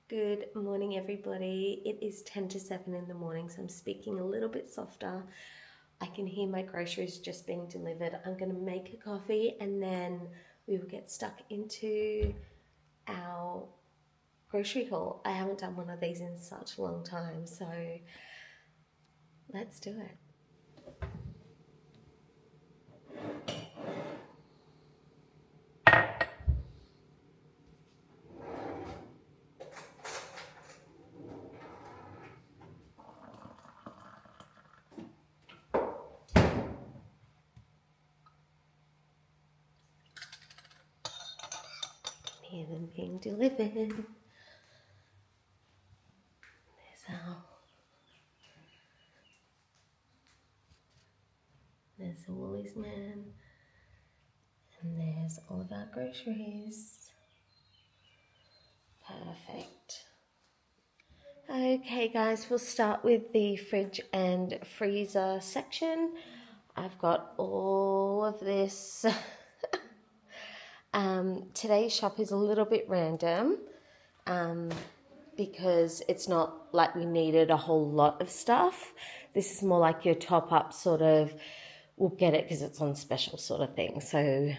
Good morning, everybody. It is 10 to 7 in the morning, so I'm speaking a little bit softer. I can hear my groceries just being delivered. I'm going to make a coffee and then we will get stuck into our grocery haul. I haven't done one of these in such a long time, so let's do it. Hear them being delivered. There's a Woolies man, and there's all of our groceries. Perfect. Okay guys, we'll start with the fridge and freezer section. I've got all of this. Today's shop is a little bit random because it's not like we needed a whole lot of stuff. This is more like your top up sort of, we'll get it because it's on special sort of thing. So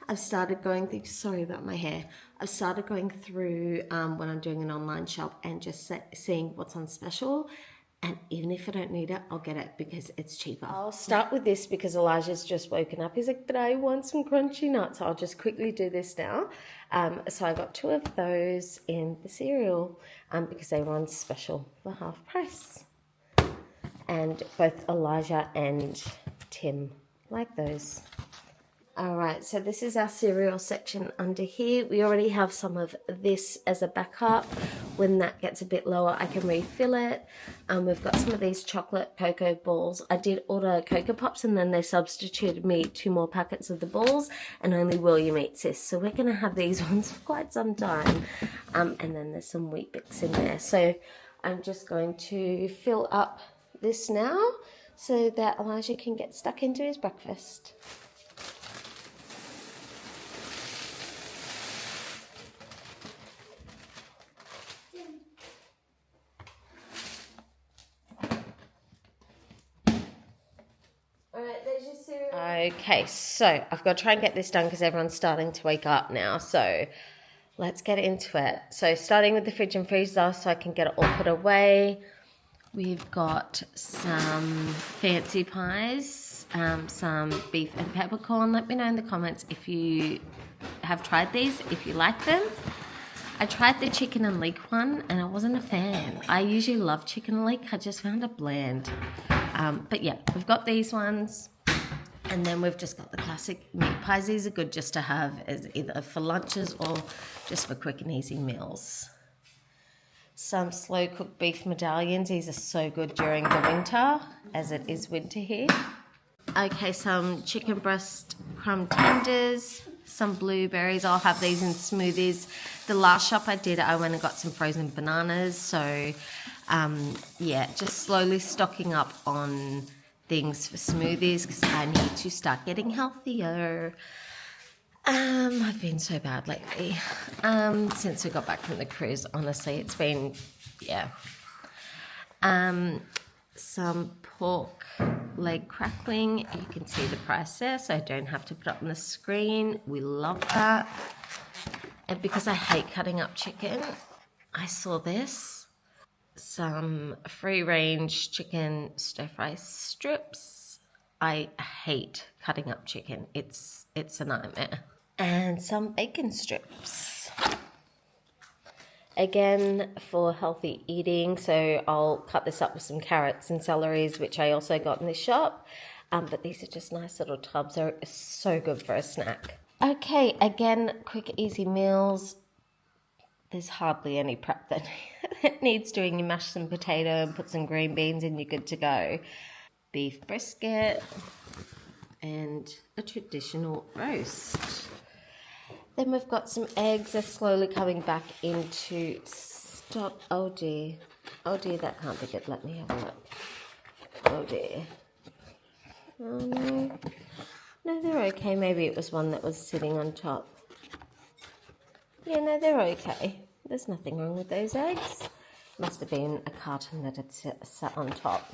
I've started going through, sorry about my hair. I've started going through when I'm doing an online shop and just seeing what's on special. And even if I don't need it, I'll get it because it's cheaper. I'll start with this because Elijah's just woken up. He's like, but I want some crunchy nuts. I'll just quickly do this now. So I got 2 of those in the cereal because they were on special for half price. And both Elijah and Tim like those. All right, so this is our cereal section under here. We already have some of this as a backup. When that gets a bit lower, I can refill it. We've got some of these chocolate cocoa balls. I did order Cocoa Pops and then they substituted me 2 more packets of the balls and only William eats this. So we're gonna have these ones for quite some time. And then there's some Wheat Bix in there. So I'm just going to fill up this now so that Elijah can get stuck into his breakfast. Okay, so I've got to try and get this done because everyone's starting to wake up now. So let's get into it. So starting with the fridge and freezer so I can get it all put away. We've got some fancy pies, some beef and peppercorn. Let me know in the comments if you have tried these, if you like them. I tried the chicken and leek one and I wasn't a fan. I usually love chicken and leek. I just found it bland. But yeah, we've got these ones. And then we've just got the classic meat pies. These are good just to have as either for lunches or just for quick and easy meals. Some slow cooked beef medallions. These are so good during the winter, as it is winter here. Okay, some chicken breast crumb tenders, some blueberries. I'll have these in smoothies. The last shop I did, I went and got some frozen bananas. So, yeah, just slowly stocking up on things for smoothies because I need to start getting healthier. I've been so bad lately. Since we got back from the cruise, honestly, it's been, yeah. Some pork leg crackling. You can see the price there, so I don't have to put it on the screen. We love that. And because I hate cutting up chicken, I saw this. Some free-range chicken stir-fry strips. I hate cutting up chicken. It's a nightmare. And some bacon strips. Again, for healthy eating, so I'll cut this up with some carrots and celeries, which I also got in this shop. But these are just nice little tubs. They're so good for a snack. Okay, again, quick, easy meals. There's hardly any prep that needs doing. You mash some potato and put some green beans and you're good to go. Beef brisket and a traditional roast. Then we've got some eggs. They're slowly coming back into stock. Oh dear, that can't be good. Let me have a look. Oh dear. Oh no. No, they're okay. Maybe it was one that was sitting on top. Yeah, no, they're okay. There's nothing wrong with those eggs. Must have been a carton that had sat on top.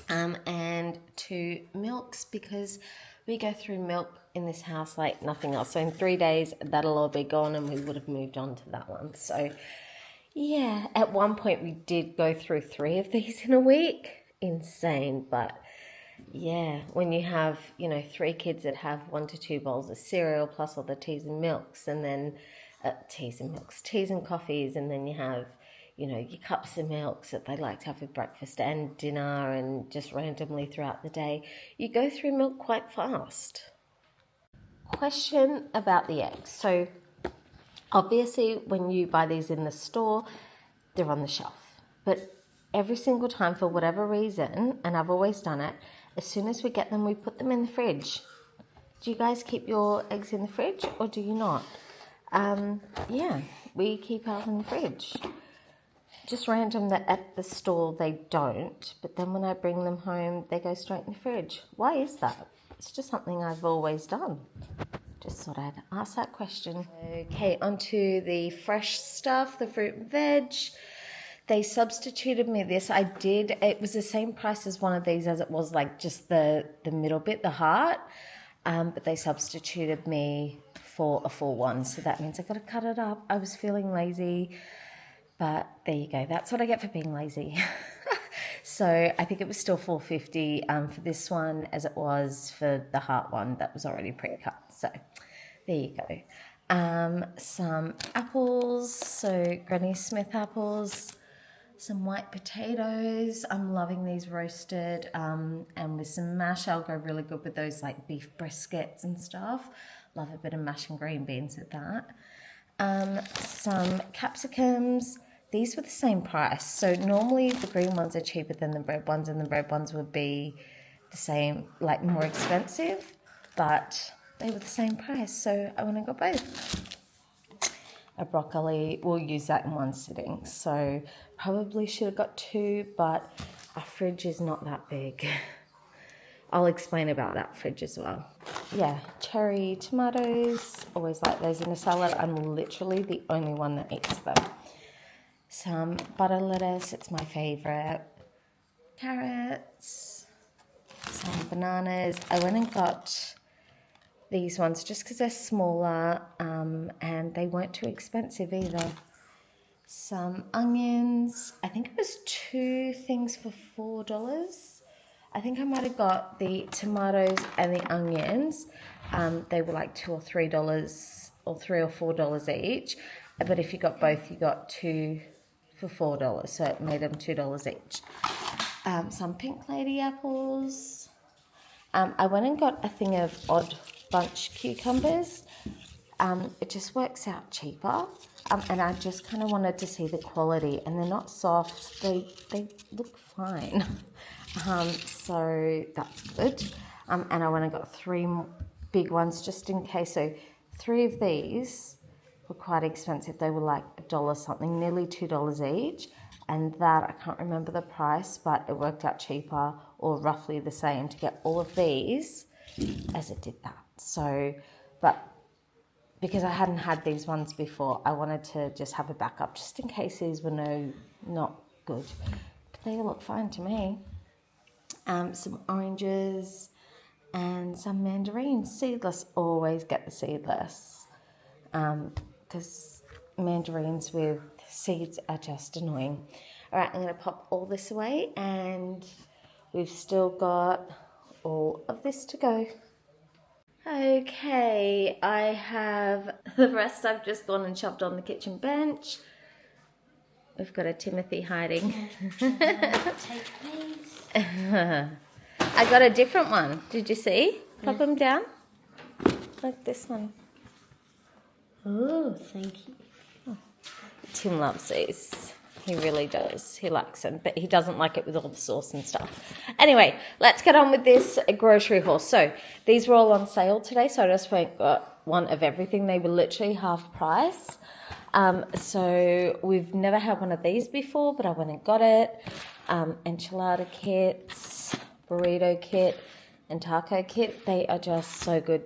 And 2 milks, because we go through milk in this house like nothing else. So in 3 days, that'll all be gone and we would have moved on to that one. So yeah, at one point we did go through 3 of these in a week. Insane, but yeah, when you have, 3 kids that have 1 to 2 bowls of cereal plus all the teas and milks, and then teas and coffees, and then you have, your cups of milks that they like to have with breakfast and dinner and just randomly throughout the day, you go through milk quite fast. Question about the eggs. So obviously when you buy these in the store, they're on the shelf. But every single time, for whatever reason, and I've always done it, as soon as we get them, we put them in the fridge. Do you guys keep your eggs in the fridge or do you not? Yeah, we keep ours in the fridge. Just random that at the store they don't, but then when I bring them home, they go straight in the fridge. Why is that? It's just something I've always done. Just thought I'd ask that question. Okay, onto the fresh stuff, the fruit and veg. They substituted me this. It was the same price as one of these as it was like just the middle bit, the heart. But they substituted me for a full one. So that means I got to cut it up. I was feeling lazy, but there you go. That's what I get for being lazy. So I think it was still $4.50 for this one as it was for the heart one that was already pre-cut. So there you go. Some apples, so Granny Smith apples. Some white potatoes. I'm loving these roasted, and with some mash, I'll go really good with those like beef briskets and stuff. Love a bit of mash and green beans with that. Some capsicums. These were the same price. So normally the green ones are cheaper than the red ones, and the red ones would be the same, like more expensive, but they were the same price. So I went and got both. A broccoli, we'll use that in one sitting. So probably should have got 2, but our fridge is not that big. I'll explain about that fridge as well. Yeah, cherry tomatoes, always like those in a salad. I'm literally the only one that eats them. Some butter lettuce, it's my favorite. Carrots, some bananas. I went and got these ones just because they're smaller, and they weren't too expensive either. Some onions. I think it was 2 things for $4. I think I might have got the tomatoes and the onions. They were like $2 or $3, or $3 or $4 each. But if you got both, you got 2 for $4. So it made them $2 each. Some pink lady apples. I went and got a thing of odd bunch cucumbers. It just works out cheaper, and I just kind of wanted to see the quality, and they're not soft, they look fine. So that's good. And I went and got 3 big ones just in case. So 3 of these were quite expensive. They were like $1 something, nearly $2 each. And that, I can't remember the price, but it worked out cheaper or roughly the same to get all of these as it did that. So, but because I hadn't had these ones before, I wanted to just have a backup just in case these were not good. But they look fine to me. Some oranges and some mandarins, seedless. Always get the seedless, because mandarins with seeds are just annoying. All right, I'm going to pop all this away, and we've still got all of this to go. Okay, I have the rest I've just gone and shoved on the kitchen bench. We've got a Timothy hiding. Take these. I got a different one. Did you see? Pop them down. Like this one. Oh, thank you. Tim loves these. He really does. He likes them, but he doesn't like it with all the sauce and stuff. Anyway, let's get on with this grocery haul. So these were all on sale today, so I just got one of everything. They were literally half price. So we've never had one of these before, but I went and got it. Enchilada kits, burrito kit, and taco kit. They are just so good,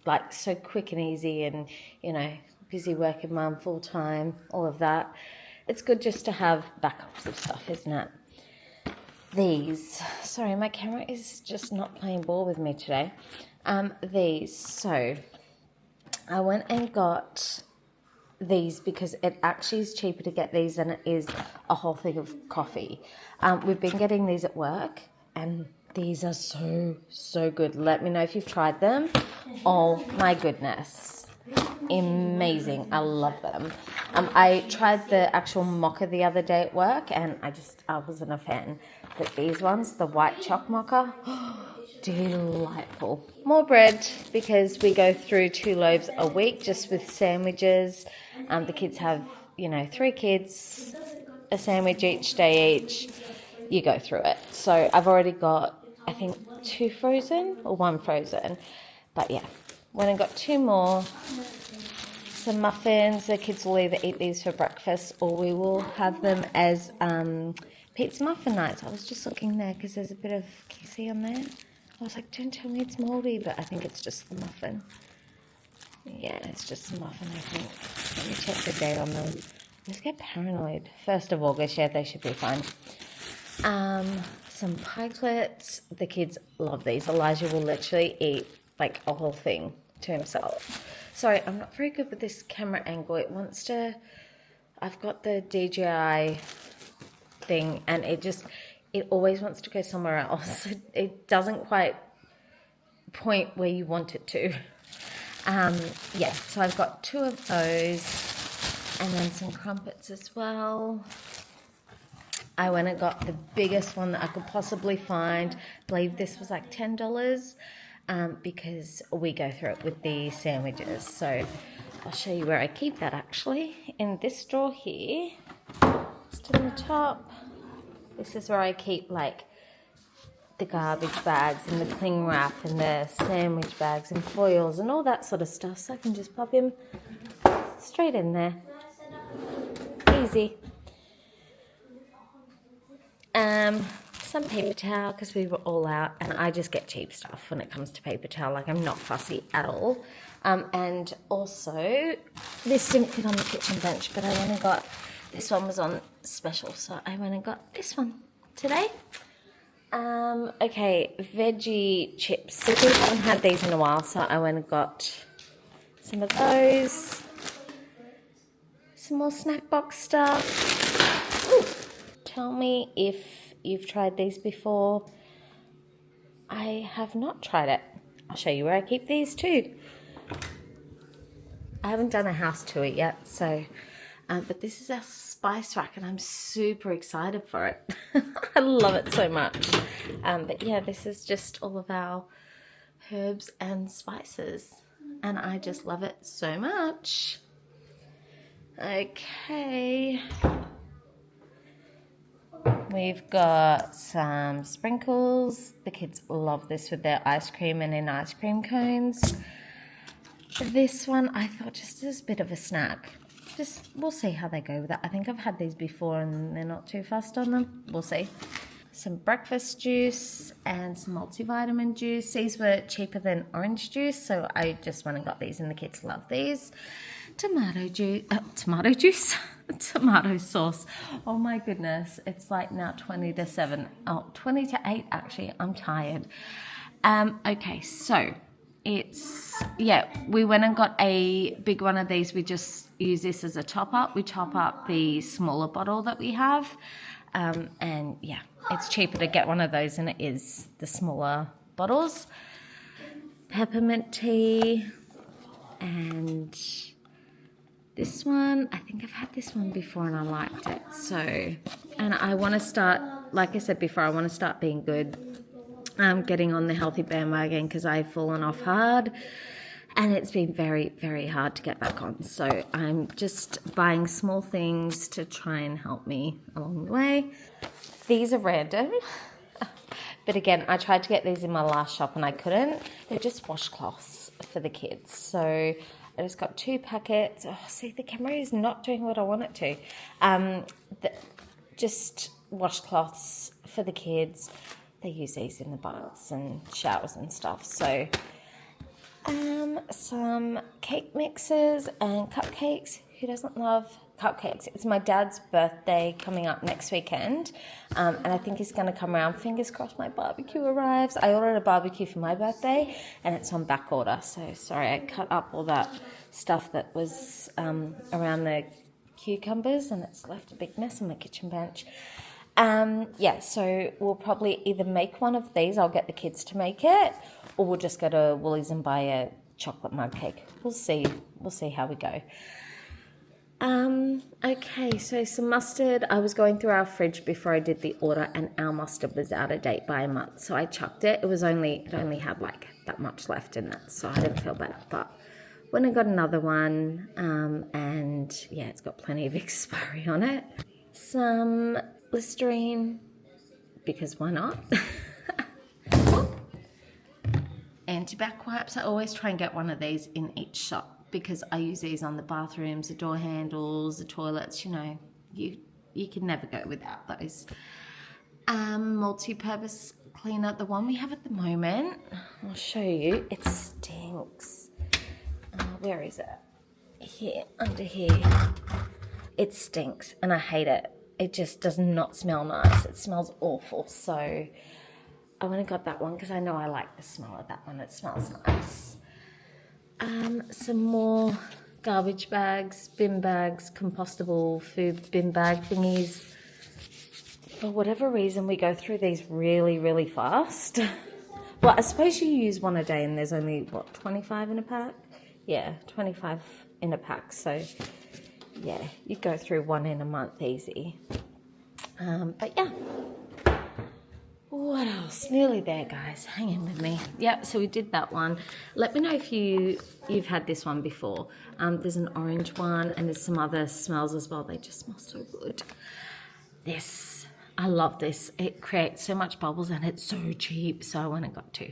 like so quick and easy, and busy working mum full time, all of that. It's good just to have backups of stuff, isn't it? These, sorry, my camera is just not playing ball with me today. So I went and got these because it actually is cheaper to get these than it is a whole thing of coffee. We've been getting these at work and these are so good. Let me know if you've tried them. Oh my goodness. Amazing. I love them. I tried the actual mocha the other day at work and I wasn't a fan. But these ones, the white choc mocha, delightful. More bread because we go through 2 loaves a week just with sandwiches. The kids have, 3 kids, a sandwich each day each. You go through it. So I've already got, I think, 2 frozen or 1 frozen. But yeah, went and got 2 more. Some muffins. The kids will either eat these for breakfast or we will have them as pizza muffin nights. I was just looking there because there's a bit of, can you see on there? I was like, don't tell me it's mouldy, but I think it's just the muffin. Yeah, it's just the muffin, I think. Let me check the date on them. I just get paranoid. 1st of August, yeah, they should be fine. Some pikelets. The kids love these. Elijah will literally eat like a whole thing to himself. Sorry, I'm not very good with this camera angle. I've got the DJI thing and it always wants to go somewhere else. It doesn't quite point where you want it to. So I've got 2 of those and then some crumpets as well. I went and got the biggest one that I could possibly find. I believe this was like $10 because we go through it with the sandwiches. So I'll show you where I keep that actually. In this drawer here, just in the top. This is where I keep like the garbage bags and the cling wrap and the sandwich bags and foils and all that sort of stuff. So I can just pop him straight in there. Easy. Some paper towel because we were all out and I just get cheap stuff when it comes to paper towel. Like I'm not fussy at all. And also, this didn't fit on the kitchen bench, but I went and got, this one was on special, so I went and got this one today. Okay, veggie chips. So we haven't had these in a while, so I went and got some of those. Some more snack box stuff. Ooh. Tell me if you've tried these before. I have not tried it. I'll show you where I keep these too. I haven't done a house tour yet, so but this is our spice rack and I'm super excited for it. I love it so much. But yeah, this is just all of our herbs and spices and I just love it so much. Okay. We've got some sprinkles. The kids love this with their ice cream and in ice cream cones. This one I thought just as a bit of a snack. We'll see how they go with that. I think I've had these before and they're not too fussed on them. We'll see. Some breakfast juice and some multivitamin juice. These were cheaper than orange juice, so I just went and got these and the kids love these. Tomato juice, tomato sauce. Oh my goodness, it's like now 20 to 7. Oh, 20 to 8 actually, I'm tired. Okay, so we went and got a big one of these. We just use this as a top up. We top up the smaller bottle that we have. And yeah, it's cheaper to get one of those than it is the smaller bottles. Peppermint tea and this one, I think I've had this one before and I liked it. So, and I want to start, like I said before, I want to start being good, getting on the healthy bandwagon because I've fallen off hard and it's been very, very hard to get back on. So I'm just buying small things to try and help me along the way. These are random, but again, I tried to get these in my last shop and I couldn't. They're just washcloths for the kids. So I just got 2 packets. Oh, see, the camera is not doing what I want it to. Just washcloths for the kids. They use these in the baths and showers and stuff. So Some cake mixes and cupcakes. Who doesn't love cupcakes? It's my dad's birthday coming up next weekend, and I think he's going to come around. Fingers crossed my barbecue arrives. I ordered a barbecue for my birthday, and it's on back order. So sorry, I cut up all that stuff that was around the cucumbers, and it's left a big mess on my kitchen bench. So we'll probably either make one of these. I'll get the kids to make it, or we'll just go to Woolies and buy a chocolate mug cake. We'll see how we go. Okay, so some mustard. I was going through our fridge before I did the order, and our mustard was out of date by a month, so I chucked it. It only had like that much left in it, so I didn't feel bad. But when I got another one, and yeah, it's got plenty of expiry on it. Some Listerine, because why not? Anti-back wipes. I always try and get one of these in each shop, because I use these on the bathrooms, the door handles, the toilets. You can never go without those. Multi-purpose cleaner, the one we have at the moment, I'll show you. It stinks. Where is it? Here, under here. It stinks, and I hate it. It just does not smell nice. It smells awful. So I went and got that one because I know I like the smell of that one. It smells nice. Some more garbage bags, bin bags, compostable food bin bag thingies. For whatever reason, we go through these really, really fast. Well, I suppose you use one a day, and there's only, 25 in a pack? Yeah, 25 in a pack. So, yeah, you go through one in a month easy. But, yeah. What else? Nearly there, guys. Hang in with me. Yep, so we did that one. Let me know if you've had this one before. There's an orange one, and there's some other smells as well. They just smell so good. This, I love this. It creates so much bubbles, and it's so cheap. So I went and got two.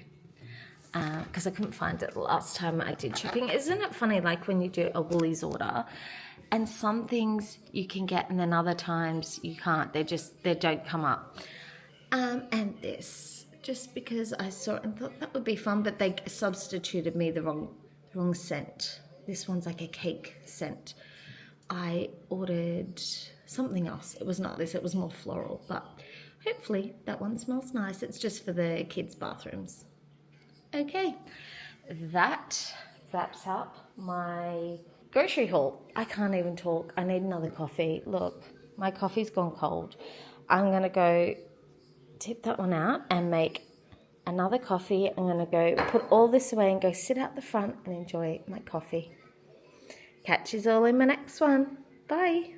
Because I couldn't find it the last time I did shopping. Isn't it funny, like when you do a Woolies order, and some things you can get, and then other times you can't. They don't come up. And this, just because I saw it and thought that would be fun, but they substituted me the wrong scent. This one's like a cake scent. I ordered something else. It was not this, it was more floral, but hopefully that one smells nice. It's just for the kids' bathrooms. Okay, that wraps up my grocery haul. I can't even talk. I need another coffee. Look, my coffee's gone cold. I'm going to go tip that one out and make another coffee. I'm going to go put all this away and go sit out the front and enjoy my coffee. Catch you all in my next one. Bye.